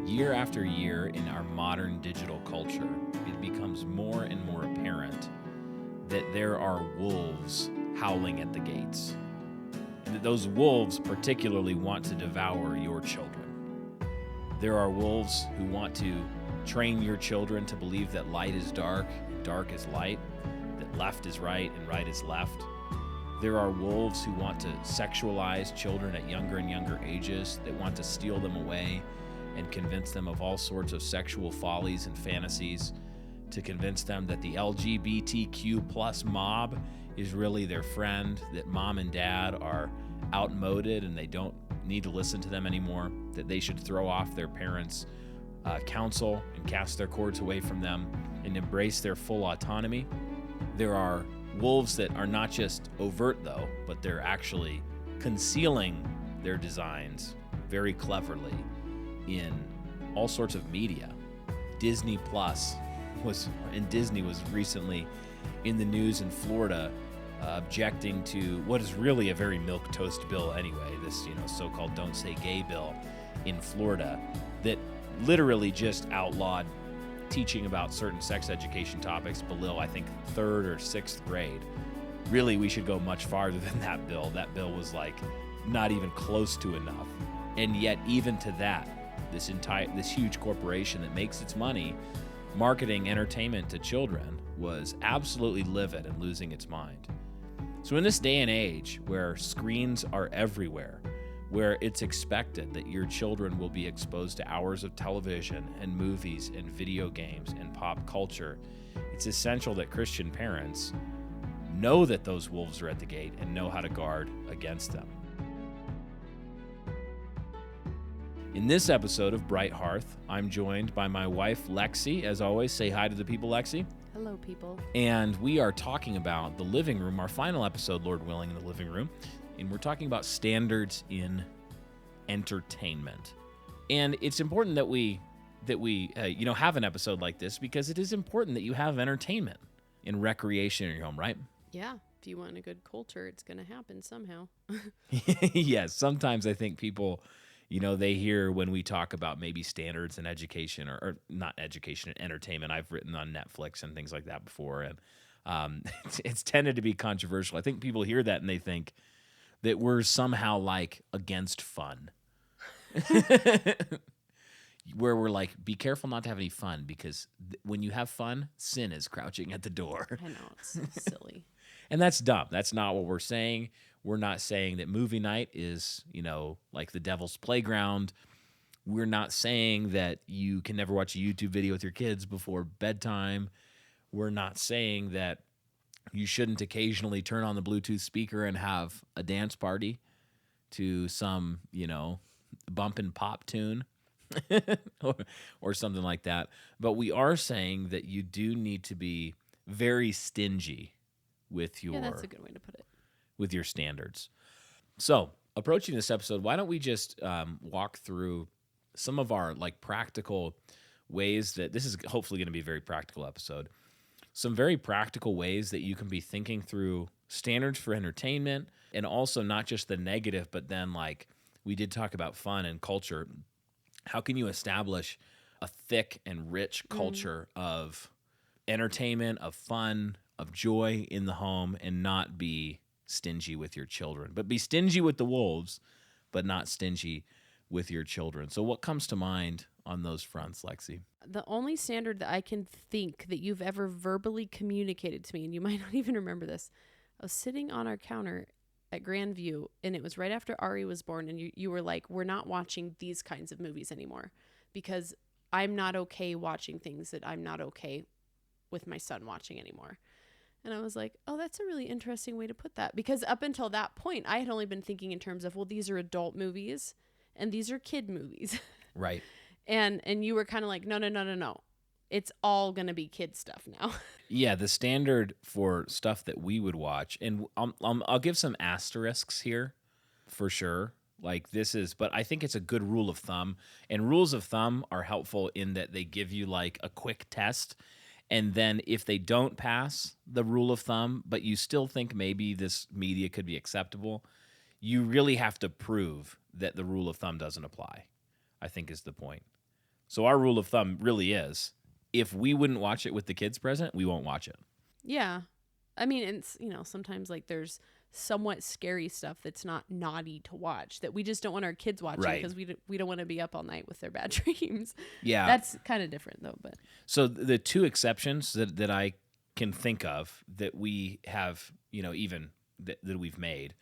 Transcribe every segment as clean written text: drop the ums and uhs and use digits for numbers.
Year after year in our modern digital culture, it becomes more and more apparent that there are wolves howling at the gates. And that those wolves particularly want to devour your children. There are wolves who want to train your children to believe that light is dark and dark is light, that left is right and right is left. There are wolves who want to sexualize children at younger and younger ages, that want to steal them away and convince them of all sorts of sexual follies and fantasies, to convince them that the LGBTQ plus mob is really their friend, that mom and dad are outmoded and they don't need to listen to them anymore, that they should throw off their parents' counsel and cast their cords away from them and embrace their full autonomy. There are wolves that are not just overt, though, but they're actually concealing their designs very cleverly in all sorts of media. Disney was recently in the news in Florida, objecting to what is really a very milquetoast bill anyway, this so-called Don't Say Gay bill in Florida that literally just outlawed teaching about certain sex education topics below, I think, 3rd or 6th grade. Really, we should go much farther than that bill. That bill was like not even close to enough. And yet, even to that, this huge corporation that makes its money marketing entertainment to children was absolutely livid and losing its mind. So in this day and age where screens are everywhere, where it's expected that your children will be exposed to hours of television and movies and video games and pop culture, it's essential that Christian parents know that those wolves are at the gate and know how to guard against them. In this episode of Bright Hearth, I'm joined by my wife, Lexy. As always, say hi to the people, Lexy. Hello, people. And we are talking about the living room, our final episode, Lord willing, in the living room. And we're talking about standards in entertainment. And it's important that we have an episode like this because it is important that you have entertainment and recreation in your home, right? Yeah. If you want a good culture, it's going to happen somehow. Yes. Sometimes I think people, they hear when we talk about maybe standards in education or not education, entertainment. I've written on Netflix and things like that before. And it's tended to be controversial. I think people hear that and they think that we're somehow like against fun. Where we're like, be careful not to have any fun because when you have fun, sin is crouching at the door. I know, it's so silly. And that's dumb. That's not what we're saying. We're not saying that movie night is, like the devil's playground. We're not saying that you can never watch a YouTube video with your kids before bedtime. We're not saying that you shouldn't occasionally turn on the Bluetooth speaker and have a dance party to some, bump and pop tune or something like that. But we are saying that you do need to be very stingy with your... Yeah, that's a good way to put it. With your standards. So, approaching this episode, why don't we just walk through some of our practical ways that this is hopefully going to be a very practical episode. Some very practical ways that you can be thinking through standards for entertainment and also not just the negative, but then we did talk about fun and culture. How can you establish a thick and rich culture of entertainment, of fun, of joy in the home and not be stingy with your children, but be stingy with the wolves, but not stingy with your children. So what comes to mind on those fronts, Lexy? The only standard that I can think that you've ever verbally communicated to me, and you might not even remember this, I was sitting on our counter at Grandview, and it was right after Ari was born, and you were like, we're not watching these kinds of movies anymore because I'm not okay watching things that I'm not okay with my son watching anymore. And I was like, oh, that's a really interesting way to put that. Because up until that point, I had only been thinking in terms of, well, these are adult movies and these are kid movies. Right. And you were kind of like, no. It's all going to be kid stuff now. Yeah, the standard for stuff that we would watch, and I'll give some asterisks here for sure. But I think it's a good rule of thumb. And rules of thumb are helpful in that they give you a quick test. And then if they don't pass the rule of thumb, but you still think maybe this media could be acceptable, you really have to prove that the rule of thumb doesn't apply, I think is the point. So our rule of thumb really is, if we wouldn't watch it with the kids present, we won't watch it. Yeah. I mean, it's, sometimes like there's somewhat scary stuff that's not naughty to watch that we just don't want our kids watching Right. because we don't want to be up all night with their bad dreams. Yeah. That's kind of different though, but So the two exceptions that I can think of that we have, even that we've made,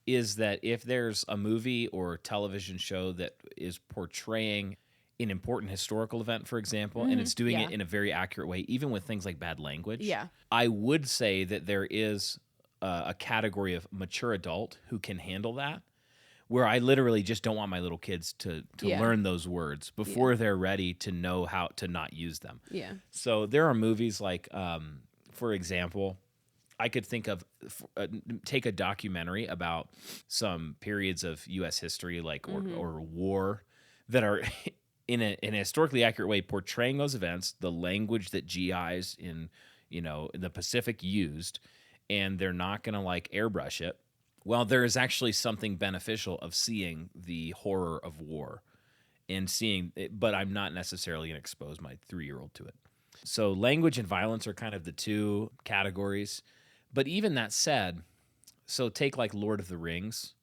is that if there's a movie or television show that is portraying an important historical event, for example, and it's doing it in a very accurate way, even with things like bad language, yeah. I would say that there is a category of mature adult who can handle that, where I literally just don't want my little kids to learn those words before they're ready to know how to not use them. Yeah. So there are movies like, for example, I could think of, take a documentary about some periods of U.S. history, like or war, that are in a historically accurate way portraying those events, the language that GIs in the Pacific used, and they're not going to like airbrush it. Well, there is actually something beneficial of seeing the horror of war and seeing it, but I'm not necessarily going to expose my 3-year-old to it. So language and violence are kind of the two categories. But even that said, so take like Lord of the Rings,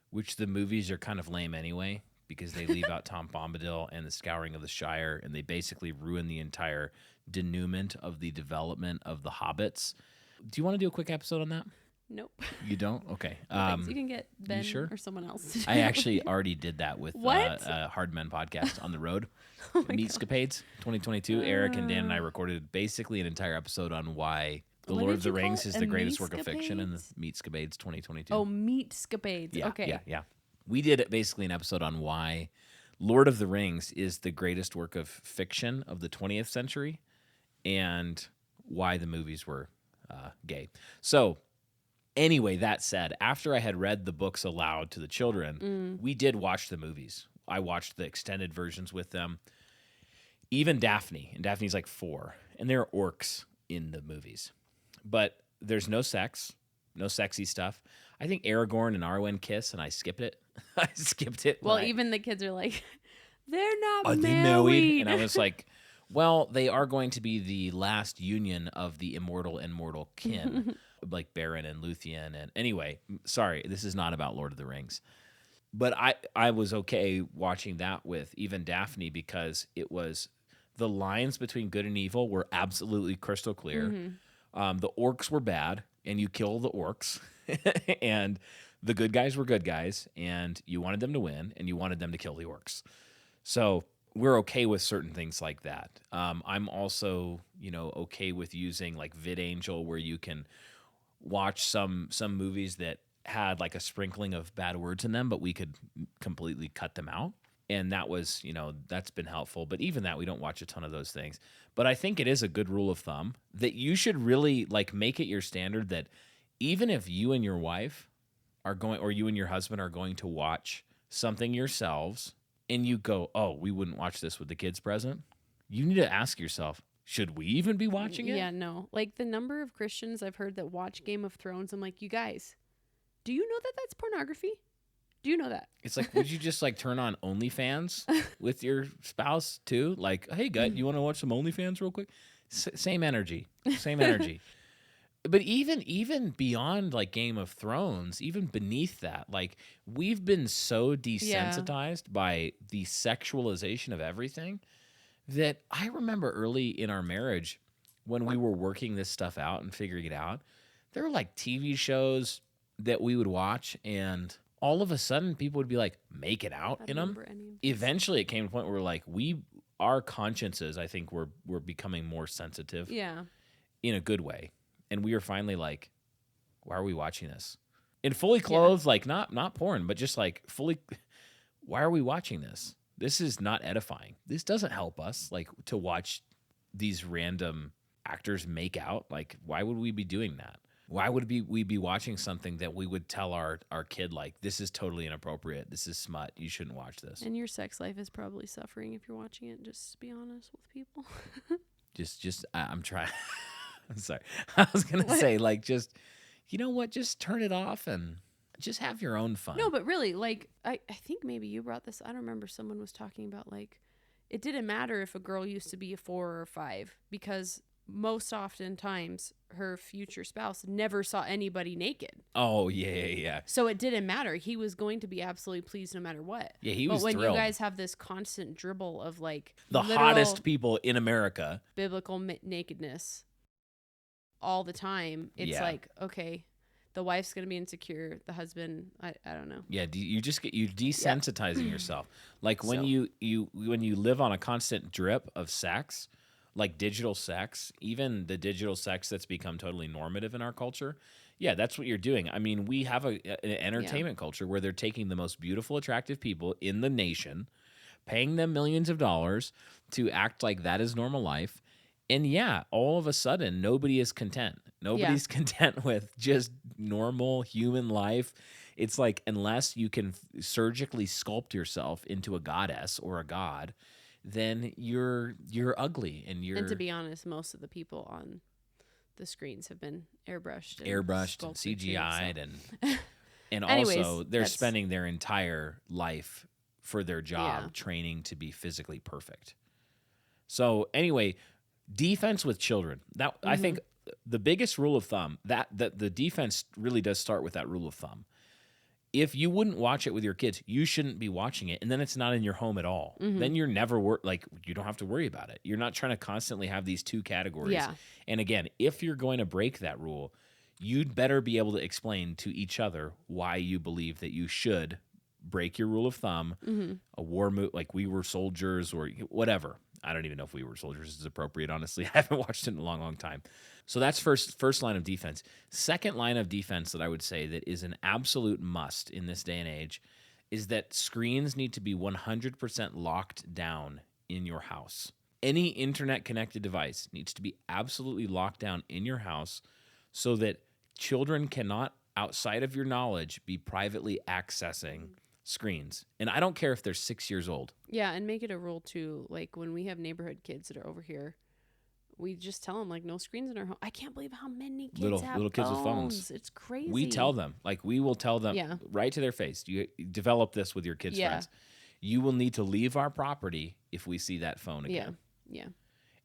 which the movies are kind of lame anyway, because they leave out Tom Bombadil and the Scouring of the Shire, and they basically ruin the entire denouement of the development of the hobbits. Do you want to do a quick episode on that? Nope. You don't? Okay. You can get Ben sure? or someone else to do I it actually with you. already did that with What? Hard Men podcast on the road. Oh my Meatscapades 2022. Eric and Dan and I recorded basically an entire episode on why The What Lord did of the you call Rings it? is the greatest work of fiction in the Meatscapades? Meatscapades 2022. Oh, Meatscapades. Yeah, Okay. yeah. We did basically an episode on why Lord of the Rings is the greatest work of fiction of the 20th century and why the movies were gay. So anyway, that said, after I had read the books aloud to the children, we did watch the movies. I watched the extended versions with them. Even Daphne, and Daphne's like 4, and there are orcs in the movies. But there's no sex, no sexy stuff. I think Aragorn and Arwen kiss, and I skipped it. I skipped it. Well, even the kids are like, they're not Are married. they married? And I was like, well, they are going to be the last union of the immortal and mortal kin, like Beren and Luthien. And anyway, sorry, this is not about Lord of the Rings. But I was okay watching that with even Daphne because it was the lines between good and evil were absolutely crystal clear. The orcs were bad, and you kill the orcs. And the good guys were good guys, and you wanted them to win, and you wanted them to kill the orcs. So we're okay with certain things like that. I'm also, okay with using like VidAngel, where you can watch some movies that had like a sprinkling of bad words in them, but we could completely cut them out. And that was, that's been helpful. But even that, we don't watch a ton of those things. But I think it is a good rule of thumb that you should really like make it your standard that even if you and your wife are going, or you and your husband are going to watch something yourselves, and you go, oh, we wouldn't watch this with the kids present, you need to ask yourself, should we even be watching it? Yeah, no. Like the number of Christians I've heard that watch Game of Thrones, I'm like, you guys, do you know that that's pornography? Do you know that? It's like, would you just like turn on OnlyFans with your spouse too? Like, hey, gut, you want to watch some OnlyFans real quick? Same energy. But even beyond like Game of Thrones, even beneath that, like we've been so desensitized by the sexualization of everything that I remember early in our marriage when we were working this stuff out and figuring it out, there were like TV shows that we would watch, and all of a sudden people would be like making out in them. Eventually it came to a point where like our consciences, I think, were becoming more sensitive. Yeah. In a good way. And we were finally like, why are we watching this? In fully clothed, like not porn, but just like fully, why are we watching this? This is not edifying. This doesn't help us, like, to watch these random actors make out. Like, why would we be doing that? Why would we be watching something that we would tell our kid, like, this is totally inappropriate. This is smut. You shouldn't watch this. And your sex life is probably suffering if you're watching it, just to be honest with people. I'm trying. I'm sorry. I was going to say, like, just, you know what? Just turn it off and just have your own fun. No, but really, like, I think maybe you brought this. I don't remember. Someone was talking about, like, it didn't matter if a girl used to be a 4 or a 5, because most oftentimes her future spouse never saw anybody naked. Oh, yeah. So it didn't matter. He was going to be absolutely pleased no matter what. Yeah, he was But when thrilled. you guys have this constant dribble of like The hottest people in America, biblical nakedness all the time, it's Yeah. like, okay, the wife's going to be insecure. The husband, I don't know. yeah, you desensitizing yourself. Like when So- when you live on a constant drip of sex, like digital sex, even the digital sex that's become totally normative in our culture. Yeah, that's what you're doing. I mean, we have an entertainment culture where they're taking the most beautiful, attractive people in the nation, paying them millions of dollars to act like that is normal life. And yeah, all of a sudden, nobody is content. Nobody's content with just normal human life. It's like, unless you can surgically sculpt yourself into a goddess or a god, then you're ugly. And to be honest, most of the people on the screens have been airbrushed and CGI'd, too, and Anyways, also they're that's- spending their entire life for their job Yeah. training to be physically perfect. So anyway, defense with children. That I think the biggest rule of thumb, that the defense really does start with that rule of thumb. If you wouldn't watch it with your kids, you shouldn't be watching it, and then it's not in your home at all. Then you're never you don't have to worry about it. You're not trying to constantly have these two categories. Yeah. And again, if you're going to break that rule, you'd better be able to explain to each other why you believe that you should break your rule of thumb. A war move, like We Were Soldiers or whatever. I don't even know if We Were Soldiers is appropriate, honestly. I haven't watched it in a long, long time. So that's first line of defense. Second line of defense that I would say that is an absolute must in this day and age is that screens need to be 100% locked down in your house. Any internet-connected device needs to be absolutely locked down in your house so that children cannot, outside of your knowledge, be privately accessing screens. And I don't care if they're 6 years old. Yeah, and make it a rule too. Like when we have neighborhood kids that are over here, we just tell them like no screens in our home. I can't believe how many kids have Little kids with phones. It's crazy. We tell them, we will tell them Yeah. right to their face. You develop this with your kids' friends. You will need to leave our property if we see that phone again. Yeah.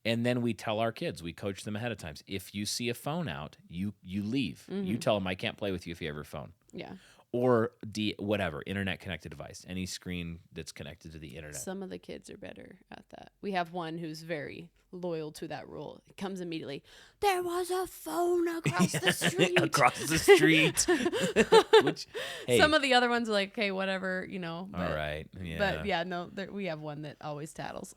And then we tell our kids, we coach them ahead of time. If you see a phone out, you leave. You tell them, I can't play with you if you have your phone. Yeah. Or whatever, internet connected device, any screen that's connected to the internet. Some of the kids are better at that. We have one who's very loyal to that rule. It comes immediately. There was a phone across the street. Across the street. Which, hey, Some of the other ones are like, okay, whatever, all right. Yeah. But yeah, no, we have one that always tattles.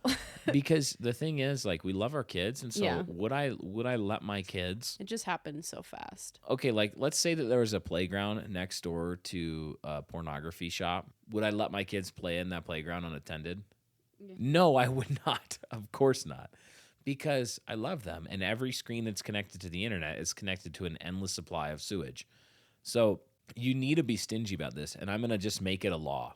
Because the thing is, we love our kids, and so Yeah. would I let my kids? It just happens so fast. Okay, let's say that there was a playground next door to a pornography shop. Would I let my kids play in that playground unattended? Yeah. No, I would not. Of course not. Because I love them, and every screen that's connected to the internet is connected to an endless supply of sewage. So you need to be stingy about this, and I'm going to just make it a law.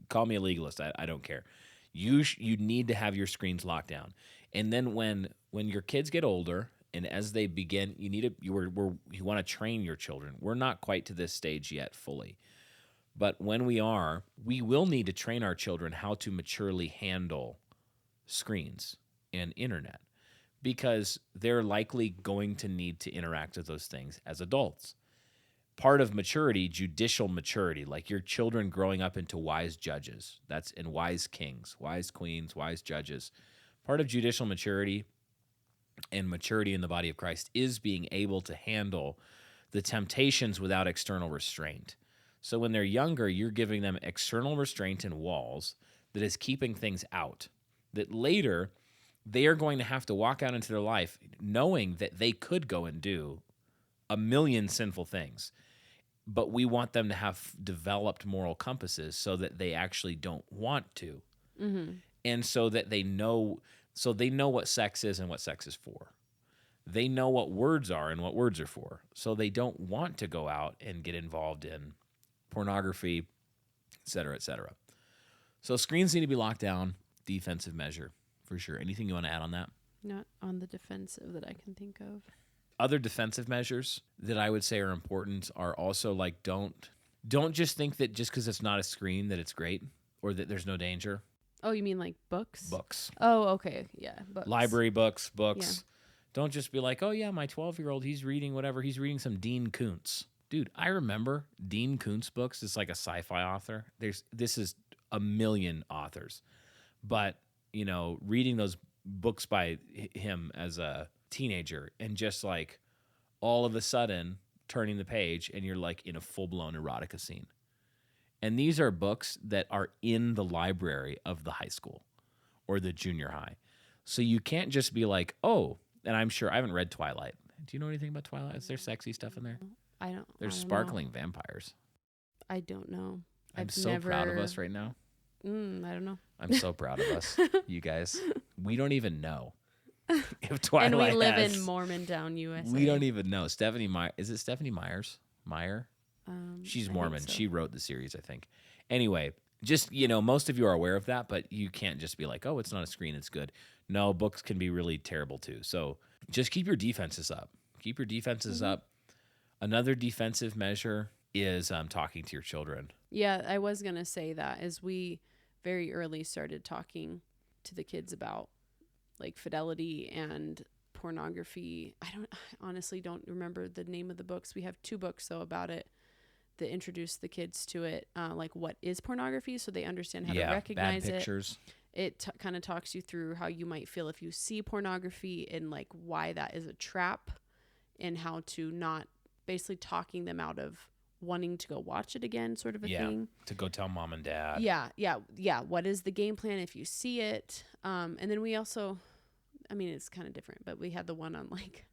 Call me a legalist. I don't care. You need to have your screens locked down. And then when your kids get older and as they begin, you want to train your children. We're not quite to this stage yet fully. But when we are, we will need to train our children how to maturely handle screens and internet, because they're likely going to need to interact with those things as adults. Part of maturity, judicial maturity, like your children growing up into wise judges, and wise kings, wise queens, wise judges. Part of judicial maturity and maturity in the body of Christ is being able to handle the temptations without external restraint. So when they're younger, you're giving them external restraint and walls that is keeping things out, that later they are going to have to walk out into their life knowing that they could go and do a million sinful things. But we want them to have developed moral compasses so that they actually don't want to. Mm-hmm. And so that they know what sex is and what sex is for. They know what words are and what words are for. So they don't want to go out and get involved in pornography, et cetera, et cetera. So screens need to be locked down, defensive measure, for sure. Anything you want to add on that? Not on the defensive that I can think of. Other defensive measures that I would say are important are also don't just think that just because it's not a screen that it's great or that there's no danger. Oh, you mean like books? Books. Oh, okay. Yeah, books. Library books. Yeah. Don't just be like, oh, yeah, my 12-year-old, he's reading whatever. He's reading some Dean Koontz. Dude, I remember Dean Koontz books. It's like a sci-fi author. This is a million authors. But, reading those books by him as a teenager and just like all of a sudden turning the page and you're like in a full-blown erotica scene. And these are books that are in the library of the high school or the junior high. So you can't just be like, oh, and I'm sure I haven't read Twilight. Do you know anything about Twilight? Is there sexy stuff in there? There's sparkling vampires. I don't know. I'm so proud of us right now. I don't know. I'm so proud of us, you guys. We don't even know if Twilight and we live has, in Mormontown, USA. We don't even know. Stephanie Meyer. Is it Stephanie Meyer? She's Mormon. So. She wrote the series, I think. Anyway, just, most of you are aware of that, but you can't just be like, oh, it's not a screen, it's good. No, books can be really terrible too. So just keep your defenses up. Keep your defenses up. Another defensive measure is talking to your children. Yeah, I was going to say that as we very early started talking to the kids about like fidelity and pornography. I honestly don't remember the name of the books. We have 2 books though about it that introduce the kids to it, like what is pornography, so they understand how to recognize bad pictures. It kind of talks you through how you might feel if you see pornography and like why that is a trap and how to not, basically talking them out of wanting to go watch it again, sort of a thing. To go tell mom and dad. Yeah. What is the game plan if you see it? And then we also, it's kind of different, but we had the one on like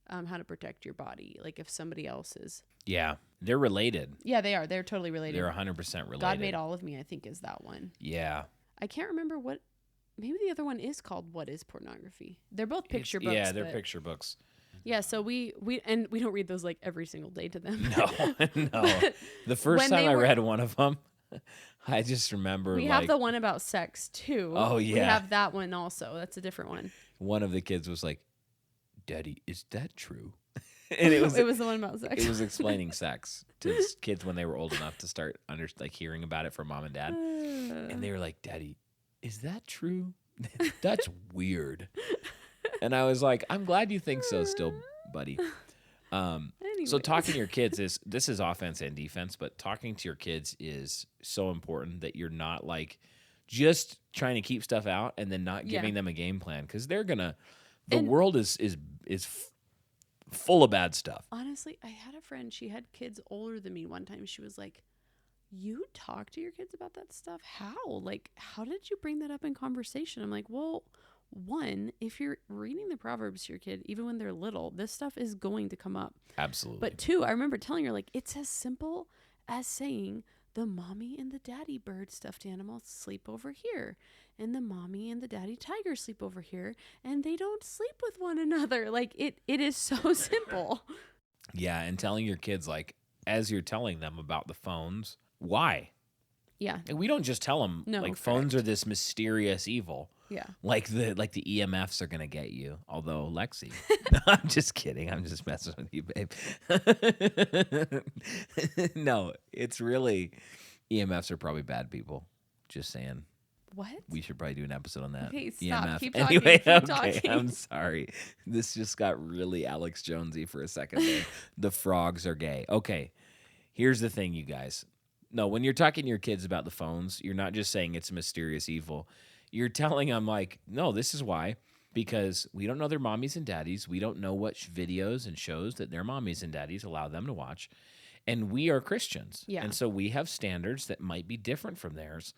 how to protect your body, like if somebody else is. Yeah, they're related. Yeah, they are. They're totally related. They're 100% related. God Made All of Me, I think, is that one. Yeah. I can't remember what. Maybe the other one is called What is Pornography? They're both picture books. Yeah, they're picture books. Yeah, so we don't read those like every single day to them. No. The first time I read one of them, I just remember we have the one about sex too. Oh yeah. We have that one also. That's a different one. One of the kids was like, "Daddy, is that true?" And it was the one about sex. It was explaining sex to kids when they were old enough to start hearing about it from mom and dad. And they were like, "Daddy, is that true? That's weird." And I was like, I'm glad you think so still, buddy. So talking to your kids this is offense and defense, but talking to your kids is so important that you're not like just trying to keep stuff out and then not giving them a game plan, because they're gonna. The world is full of bad stuff. Honestly, I had a friend. She had kids older than me. One time, she was like, "You talk to your kids about that stuff? How? Like, how did you bring that up in conversation?" I'm like, well. One, if you're reading the Proverbs to your kid, even when they're little, this stuff is going to come up. Absolutely. But 2, I remember telling her, like, it's as simple as saying the mommy and the daddy bird stuffed animals sleep over here, and the mommy and the daddy tiger sleep over here, and they don't sleep with one another. Like, it is so simple. Yeah, and telling your kids, like, as you're telling them about the phones, why? Yeah. And we don't just tell them, phones are this mysterious evil. Yeah. Like the EMFs are going to get you. Although, Lexi. No, I'm just kidding. I'm just messing with you, babe. No, it's really, EMFs are probably bad people. Just saying. What? We should probably do an episode on that. Okay, stop. EMF. Keep talking. Anyway, Keep talking. I'm sorry. This just got really Alex Jonesy for a second there. The frogs are gay. Okay, here's the thing, you guys. No, when you're talking to your kids about the phones, you're not just saying it's a mysterious evil. You're telling them, like, no, this is why. Because we don't know their mommies and daddies. We don't know what videos and shows that their mommies and daddies allow them to watch. And we are Christians. Yeah. And so we have standards that might be different from theirs.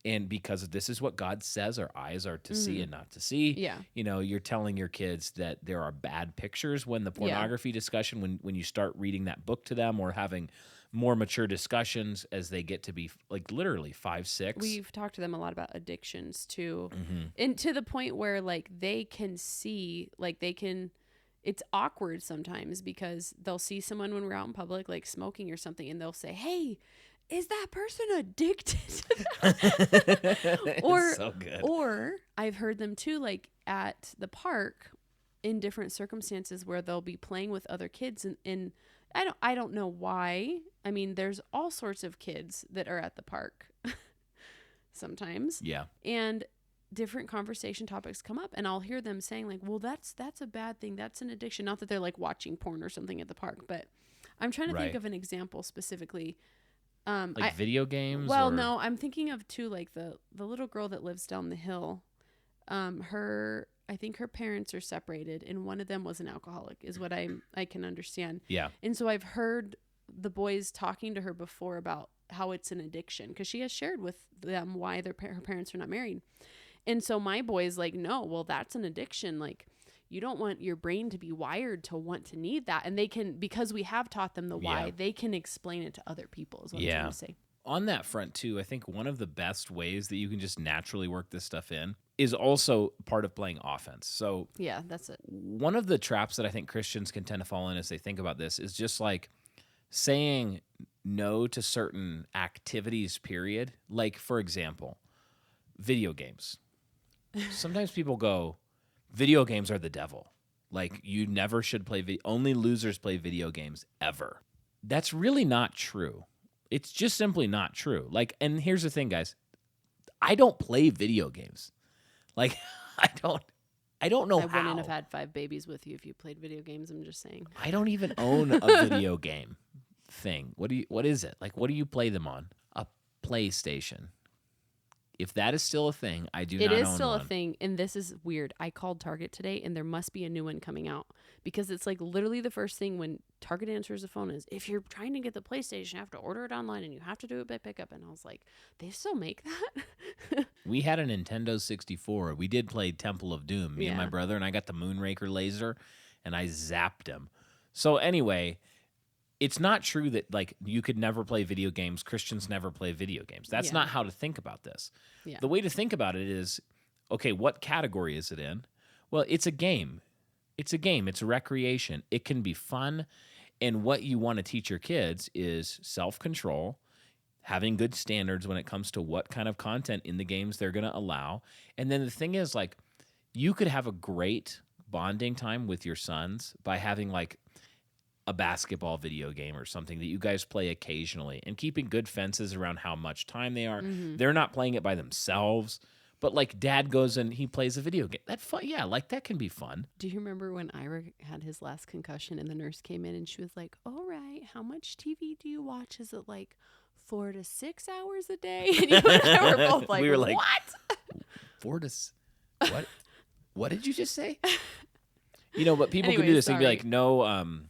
And because this is what God says our eyes are to see and not to see. Yeah. You're telling your kids that there are bad pictures when the pornography discussion, when you start reading that book to them or having more mature discussions as they get to be like literally 5, 6. We've talked to them a lot about addictions too. And to the point where like they can see, like it's awkward sometimes because they'll see someone when we're out in public, like smoking or something, and they'll say, "Hey, is that person addicted to that?" So good. Or I've heard them too, like at the park in different circumstances where they'll be playing with other kids and I don't know why. I mean, there's all sorts of kids that are at the park. sometimes. Yeah. And different conversation topics come up, and I'll hear them saying like, well, that's a bad thing. That's an addiction. Not that they're like watching porn or something at the park, but I'm trying to think of an example specifically. Like video games? Well, no, I'm thinking of too, like the little girl that lives down the hill. I think her parents are separated, and one of them was an alcoholic, is what I can understand. Yeah. And so I've heard the boys talking to her before about how it's an addiction, because she has shared with them why her parents are not married. And so my boys like, no, well, that's an addiction. Like, you don't want your brain to be wired to want to need that. And they can, because we have taught them the why, they can explain it to other people, is what I'm trying to say. On that front, too, I think one of the best ways that you can just naturally work this stuff in is also part of playing offense. So yeah, that's it. One of the traps that I think Christians can tend to fall in as they think about this is just like saying no to certain activities, period. Like, for example, video games. Sometimes people go, video games are the devil. Like, you never should play only losers play video games ever. That's really not true. It's just simply not true. Like, and here's the thing, guys. I don't play video games. Like, I don't know how. I wouldn't have had 5 babies with you if you played video games. I'm just saying. I don't even own a video game thing. What is it? Like, what do you play them on? A PlayStation. If that is still a thing, I do not own one. It is still a thing, and this is weird. I called Target today, and there must be a new one coming out, because it's like literally the first thing when Target answers the phone is, if you're trying to get the PlayStation, you have to order it online, and you have to do it by pickup. And I was like, they still make that? We had a Nintendo 64. We did play Temple of Doom, me and my brother, and I got the Moonraker laser, and I zapped him. So anyway, it's not true that like you could never play video games. Christians never play video games. That's not how to think about this. Yeah. The way to think about it is, okay, what category is it in? Well, it's a game. It's a game. It's a recreation. It can be fun. And what you want to teach your kids is self-control, having good standards when it comes to what kind of content in the games they're going to allow. And then the thing is, like, you could have a great bonding time with your sons by having like a basketball video game or something that you guys play occasionally, and keeping good fences around how much time they are. Mm-hmm. They're not playing it by themselves, but like dad goes and he plays a video game. That's fun. Yeah, like that can be fun. Do you remember when Ira had his last concussion and the nurse came in and she was like, all right, how much TV do you watch? Is it like 4 to 6 hours a day? And you and I were both like, we were like, what? 4 to what? What did you just say? You know, but people can do this. They'd be like, no,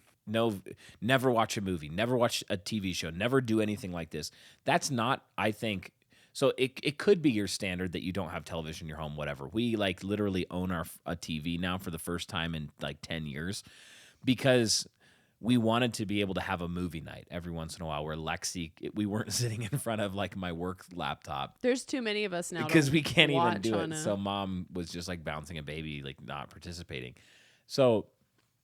never watch a movie, never watch a TV show, never do anything like this. That's not, I think, so it could be your standard that you don't have television in your home, whatever. We like literally own a TV now for the first time in like 10 years because we wanted to be able to have a movie night every once in a while where we weren't sitting in front of like my work laptop. There's too many of us now because we can't even do it. So mom was just like bouncing a baby, like not participating. So,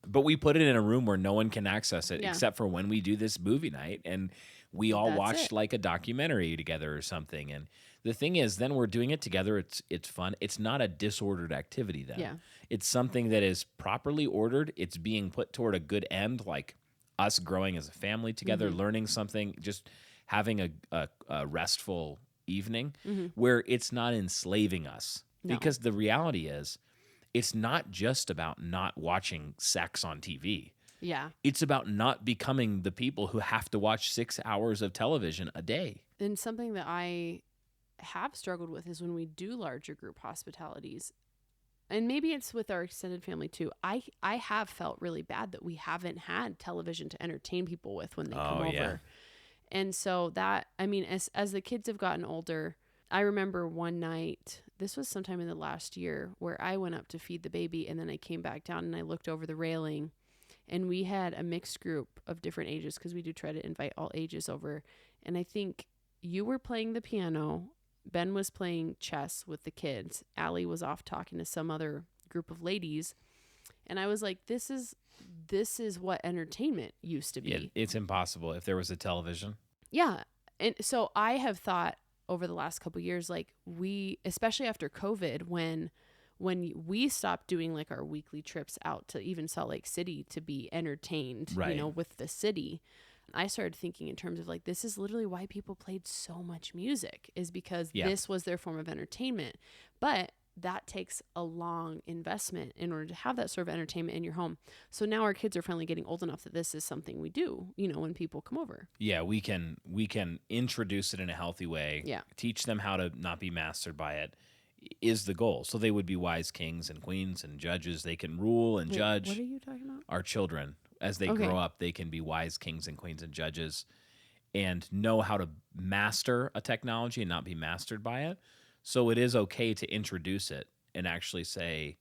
but we put it in a room where no one can access it except for when we do this movie night, and we all watch like a documentary together or something. And the thing is, then we're doing it together. It's fun. It's not a disordered activity then. Yeah. It's something that is properly ordered. It's being put toward a good end, like us growing as a family together, learning something, just having a restful evening where it's not enslaving us. No. Because the reality is, it's not just about not watching sex on TV. Yeah. It's about not becoming the people who have to watch 6 hours of television a day. And something that I have struggled with is when we do larger group hospitalities, and maybe it's with our extended family too, I have felt really bad that we haven't had television to entertain people with when they come over. Yeah. And so that, I mean, as the kids have gotten older, I remember one night, this was sometime in the last year, where I went up to feed the baby, and then I came back down and I looked over the railing, and we had a mixed group of different ages because we do try to invite all ages over. And I think you were playing the piano, Ben was playing chess with the kids, Allie was off talking to some other group of ladies, and I was like, this is what entertainment used to be. Yeah, it's impossible if there was a television. Yeah. And so I have thought over the last couple of years, like we, especially after COVID, when we stopped doing like our weekly trips out to even Salt Lake City to be entertained, right, with the city, I started thinking in terms of like, this is literally why people played so much music, is because Yeah. this was their form of entertainment. But that takes a long investment in order to have that sort of entertainment in your home. So now our kids are finally getting old enough that this is something we do, when people come over. Yeah, we can introduce it in a healthy way. Yeah. Teach them how to not be mastered by it is the goal. So they would be wise kings and queens and judges. They can rule and judge. What are you talking about? Our children, as they Okay. grow up, they can be wise kings and queens and judges and know how to master a technology and not be mastered by it. So it is okay to introduce it and actually say,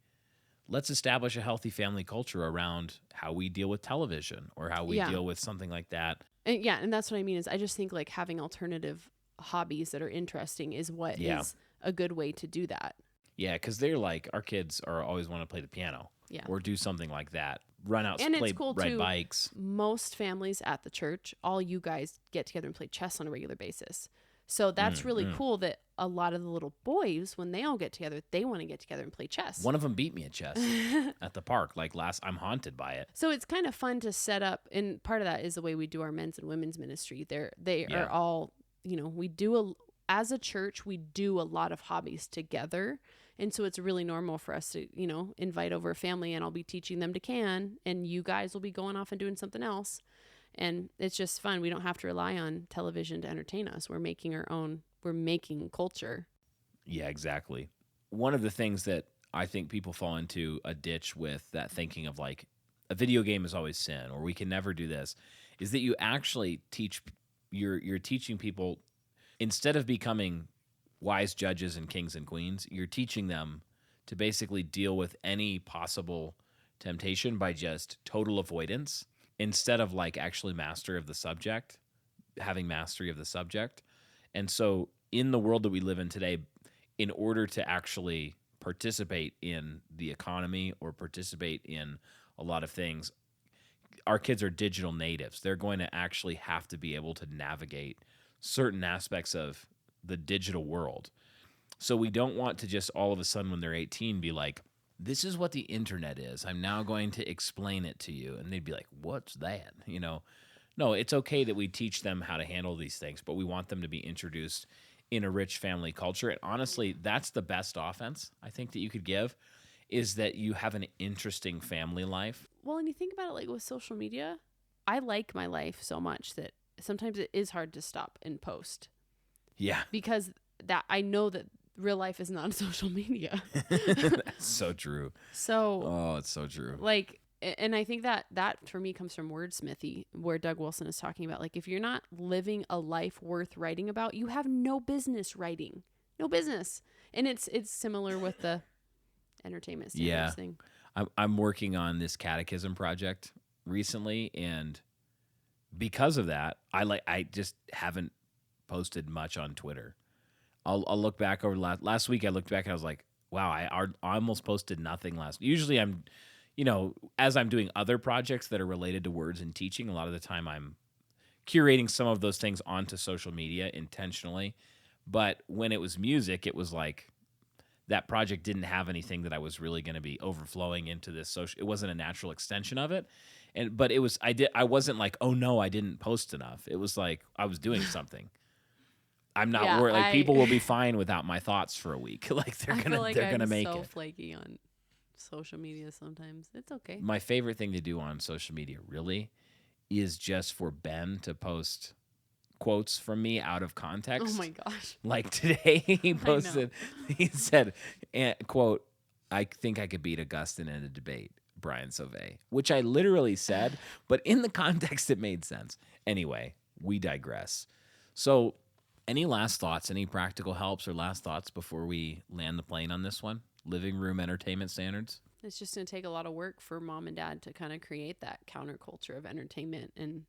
let's establish a healthy family culture around how we deal with television or how we deal with something like that. And that's what I mean is I just think like having alternative hobbies that are interesting is what is a good way to do that. Yeah, because they're like, our kids are always want to play the piano or do something like that. Run out, and play, it's cool ride too. bikes. Most families at the church, all you guys get together and play chess on a regular basis. So that's really cool that a lot of the little boys, when they all get together, they want to get together and play chess. One of them beat me at chess at the park. Like I'm haunted by it. So it's kind of fun to set up, and part of that is the way we do our men's and women's ministry. They are all, we do as a church, we do a lot of hobbies together. And so it's really normal for us to, invite over a family, and I'll be teaching them to can, and you guys will be going off and doing something else. And it's just fun. We don't have to rely on television to entertain us. We're making our own. We're making culture. Yeah, exactly. One of the things that I think people fall into a ditch with, that thinking of like a video game is always sin or we can never do this, is that you actually you're teaching people, instead of becoming wise judges and kings and queens, you're teaching them to basically deal with any possible temptation by just total avoidance, instead of like actually having mastery of the subject. And so in the world that we live in today, in order to actually participate in the economy or participate in a lot of things, our kids are digital natives. They're going to actually have to be able to navigate certain aspects of the digital world. So we don't want to just all of a sudden when they're 18 be like, this is what the internet is. I'm now going to explain it to you. And they'd be like, what's that? No, it's okay that we teach them how to handle these things, but we want them to be introduced in a rich family culture. And honestly, that's the best offense I think that you could give, is that you have an interesting family life. Well, and you think about it like with social media, I like my life so much that sometimes it is hard to stop and post. Yeah. Because that I know that real life is not on social media. That's so true. So, it's so true. Like, and I think that for me comes from wordsmithy, where Doug Wilson is talking about, like, if you're not living a life worth writing about, you have no business writing. No business. And it's similar with the entertainment standards thing. I'm working on this catechism project recently, and because of that, I just haven't posted much on Twitter. I'll look back over last week. I looked back and I was like, wow, I almost posted nothing last. Usually I'm, as I'm doing other projects that are related to words and teaching, a lot of the time I'm curating some of those things onto social media intentionally. But when it was music, it was like that project didn't have anything that I was really going to be overflowing into this social. It wasn't a natural extension of it. But it was, I wasn't like, oh no, I didn't post enough. It was like I was doing something. I'm not worried. Like, people will be fine without my thoughts for a week. Like they're gonna make it. I'm so flaky on social media sometimes. It's okay. My favorite thing to do on social media really is just for Ben to post quotes from me out of context. Oh my gosh! Like today, he posted. He said, "quote I think I could beat Augustine in a debate." Brian Sauvé, which I literally said, but in the context it made sense. Anyway, we digress. So. Any last thoughts, any practical helps or last thoughts before we land the plane on this one? Living room entertainment standards? It's just going to take a lot of work for mom and dad to kind of create that counterculture of entertainment and,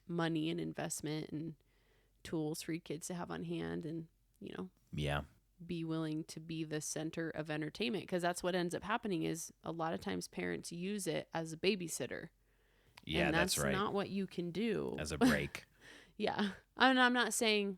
money and investment and tools for your kids to have on hand and, be willing to be the center of entertainment, because that's what ends up happening is a lot of times parents use it as a babysitter. Yeah, and that's right. That's not what you can do. As a break. Yeah. I'm not saying,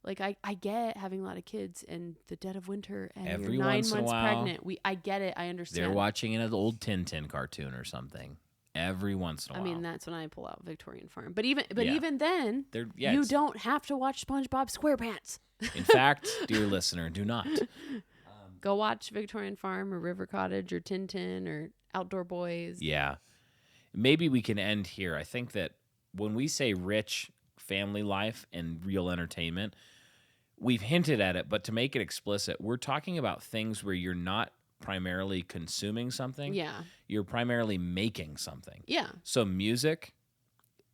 like, I get having a lot of kids in the dead of winter and Every you're 9 once in a months while, pregnant. I get it. I understand. They're watching an old Tintin cartoon or something. every once in a I while. mean, that's when I pull out Victorian Farm. But even then, Yeah, you don't have to watch SpongeBob SquarePants. In fact, dear listener, do not. Go watch Victorian Farm or River Cottage or Tintin or Outdoor Boys. Yeah. Maybe we can end here. I think that when we say rich family life and real entertainment, we've hinted at it, but to make it explicit, we're talking about things where you're not primarily consuming something. Yeah. You're primarily making something. Yeah. So music,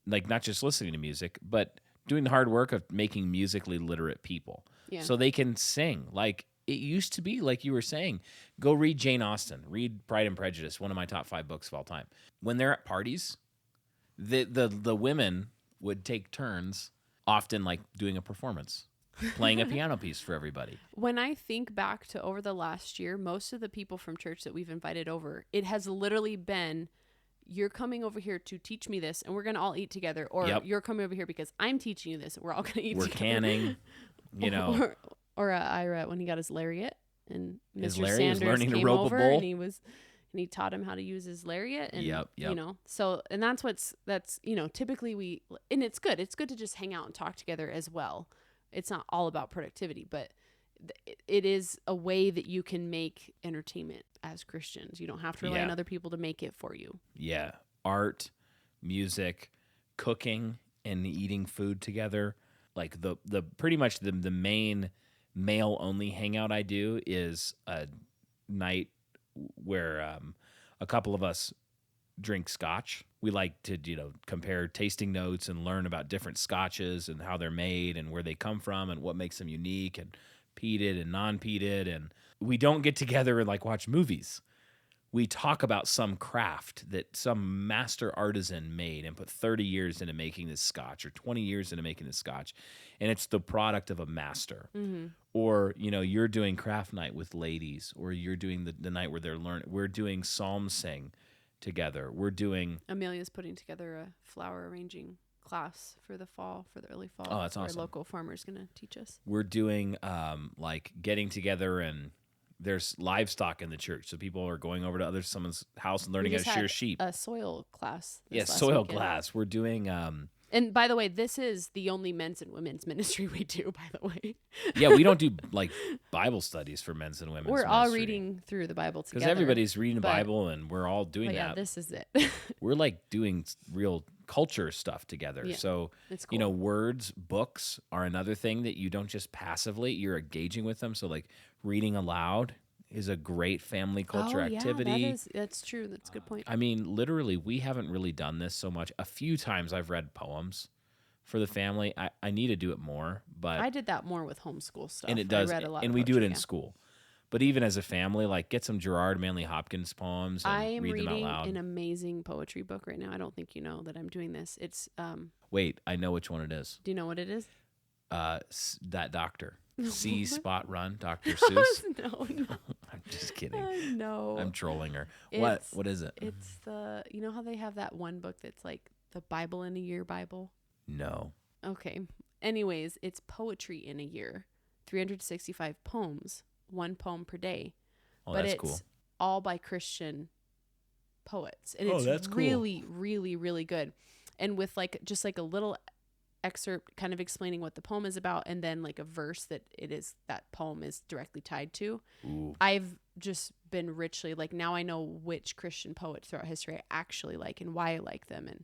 like not just listening to music, but doing the hard work of making musically literate people. Yeah. So they can sing. Like it used to be, like you were saying, go read Jane Austen, read Pride and Prejudice, one of my top 5 books of all time. When they're at parties, the women would take turns, often like doing a performance, playing a piano piece for everybody. When I think back to over the last year, most of the people from church that we've invited over, it has literally been, you're coming over here to teach me this and we're going to all eat together. Or you're coming over here because I'm teaching you this and we're all going to eat together. We're canning, Or Ira, when he got his lariat and his Mr. lariat Sanders was learning to came rope over a bull. and he taught him how to use his lariat. And, Yep. so, and that's, typically and it's good. It's good to just hang out and talk together as well. It's not all about productivity, but it is a way that you can make entertainment as Christians. You don't have to rely on other people to make it for you. Yeah. Art, music, cooking, and eating food together. Like the pretty much the main male only hangout I do is a night where a couple of us drink scotch. We like to, compare tasting notes and learn about different scotches and how they're made and where they come from and what makes them unique and peated and non-peated. And we don't get together and like watch movies. We talk about some craft that some master artisan made and put 30 years into making this scotch or 20 years into making this scotch. And it's the product of a master. Mm-hmm. Or, you're doing craft night with ladies, or you're doing the night where they're learning. We're doing psalm sing together. We're doing... Amelia's putting together a flower arranging class for the fall, for the early fall. Oh, that's awesome. Our local farmer's going to teach us. We're doing like getting together, and there's livestock in the church. So people are going over to someone's house and learning how to shear sheep. A soil class. Soil class. We're doing... and by the way, this is the only men's and women's ministry we do, by the way. Yeah, we don't do like Bible studies for men's and women's We're ministry. all reading through the Bible together. Because everybody's reading the Bible and we're all doing that. Yeah, this is it. We're like doing real culture stuff together. Yeah, so, it's cool. Words, books are another thing that you don't just passively, you're engaging with them. So like reading aloud is a great family culture activity. That's true. That's a good point. I mean, literally, we haven't really done this so much. A few times I've read poems for the family. I need to do it more, but I did that more with homeschool stuff. And it does, I read a lot and of we do it poetry, in school. But even as a family, like get some Gerard Manley Hopkins poems and I am read them out reading loud. an amazing poetry book right now. I don't think you know that I'm doing this. It's Wait, I know which one it is. Do you know what it is? That doctor. See Spot Run, Dr. Seuss. No. I'm just kidding. No. I'm trolling her. What is it? It's you know how they have that one book that's like the Bible in a Year Bible? No. Okay. Anyways, it's poetry in a year. 365 poems, 1 poem per day. Oh, but that's it's cool. all by Christian poets. And that's it's cool. really, really, really good. And with just a little excerpt kind of explaining what the poem is about, and then like a verse that that poem is directly tied to. Ooh. I've just been richly, like, now I know which Christian poets throughout history I actually like and why I like them. And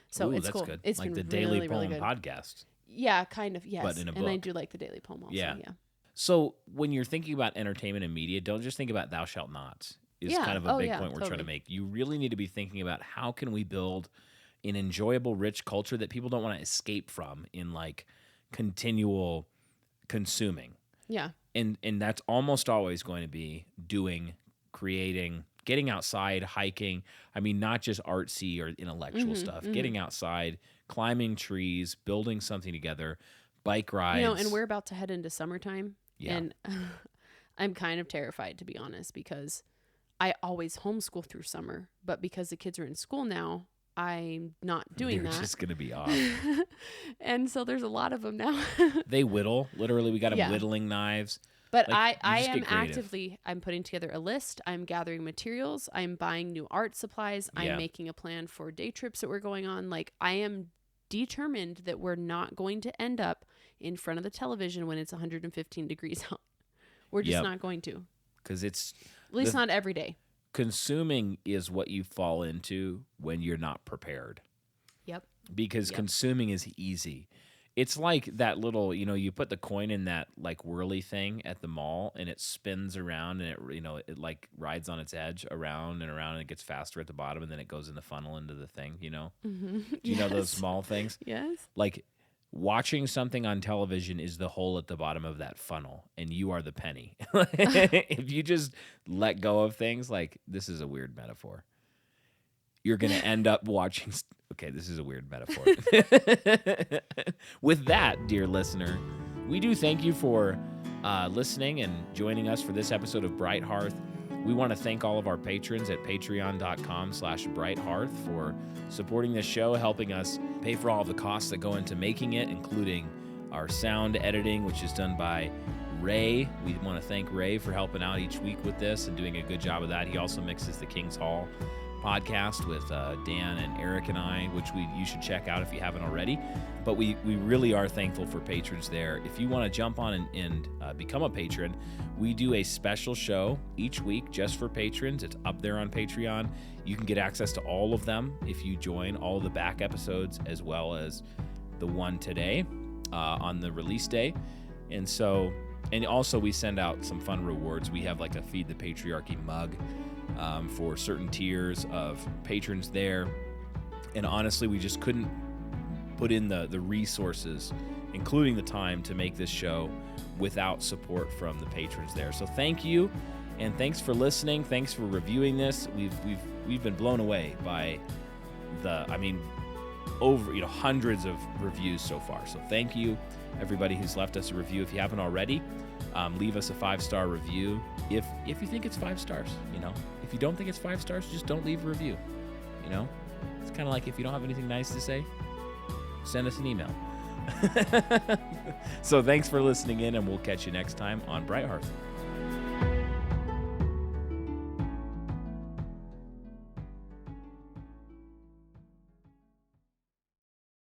so it's that's cool. Good. It's like been the Daily really, Poem really good. podcast. Yeah, kind of. Yes. But in a book. And I do like the Daily Poem also. Yeah. So when you're thinking about entertainment and media, don't just think about thou shalt not. Is kind of a big point we're trying to make. You really need to be thinking about how can we build an enjoyable, rich culture that people don't want to escape from in like continual consuming. Yeah. And that's almost always going to be doing, creating, getting outside, hiking. I mean, not just artsy or intellectual stuff. Mm-hmm. Getting outside, climbing trees, building something together, bike rides. And we're about to head into summertime. Yeah. And I'm kind of terrified, to be honest, because I always homeschool through summer. But because the kids are in school now, I'm not doing that. They're just going to be off. And so there's a lot of them now. They whittle. Literally, we got them whittling knives. But Like, you I just am get creative. actively, I'm putting together a list. I'm gathering materials. I'm buying new art supplies. Yeah. I'm making a plan for day trips that we're going on. Like, I am determined that we're not going to end up in front of the television when it's 115 degrees out. We're just Yep. not going to. Because it's At least not every day. consuming is what you fall into when you're not prepared. Yep. Because consuming is easy. It's like that little, you put the coin in that like whirly thing at the mall and it spins around and it like rides on its edge around and around and it gets faster at the bottom and then it goes in the funnel into the thing, Mm-hmm. Do you know those small things? Yes. Like watching something on television is the hole at the bottom of that funnel and you are the penny. If you just let go of things, like this is a weird metaphor. You're going to end up watching. Okay, this is a weird metaphor. With that, dear listener, we do thank you for listening and joining us for this episode of Bright Hearth. We want to thank all of our patrons at patreon.com/brighthearth for supporting this show, helping us pay for all of the costs that go into making it, including our sound editing, which is done by Ray. We want to thank Ray for helping out each week with this and doing a good job of that. He also mixes the King's Hall podcast with Dan and Eric and I, which you should check out if you haven't already. But we really are thankful for patrons there. If you want to jump on and become a patron, we do a special show each week just for patrons. It's up there on Patreon. You can get access to all of them if you join, all of the back episodes, as well as the one today on the release day. And also we send out some fun rewards. We have like a Feed the Patriarchy mug for certain tiers of patrons there. And honestly, we just couldn't put in the resources, including the time, to make this show without support from the patrons there. So thank you, and thanks for listening. Thanks for reviewing this. We've been blown away by over hundreds of reviews so far. So thank you, everybody who's left us a review. If you haven't already, leave us a 5-star review. If you think it's 5 stars, If you don't think it's 5 stars, just don't leave a review. It's kind of like if you don't have anything nice to say, send us an email. So thanks for listening in, and we'll catch you next time on Bright Hearth.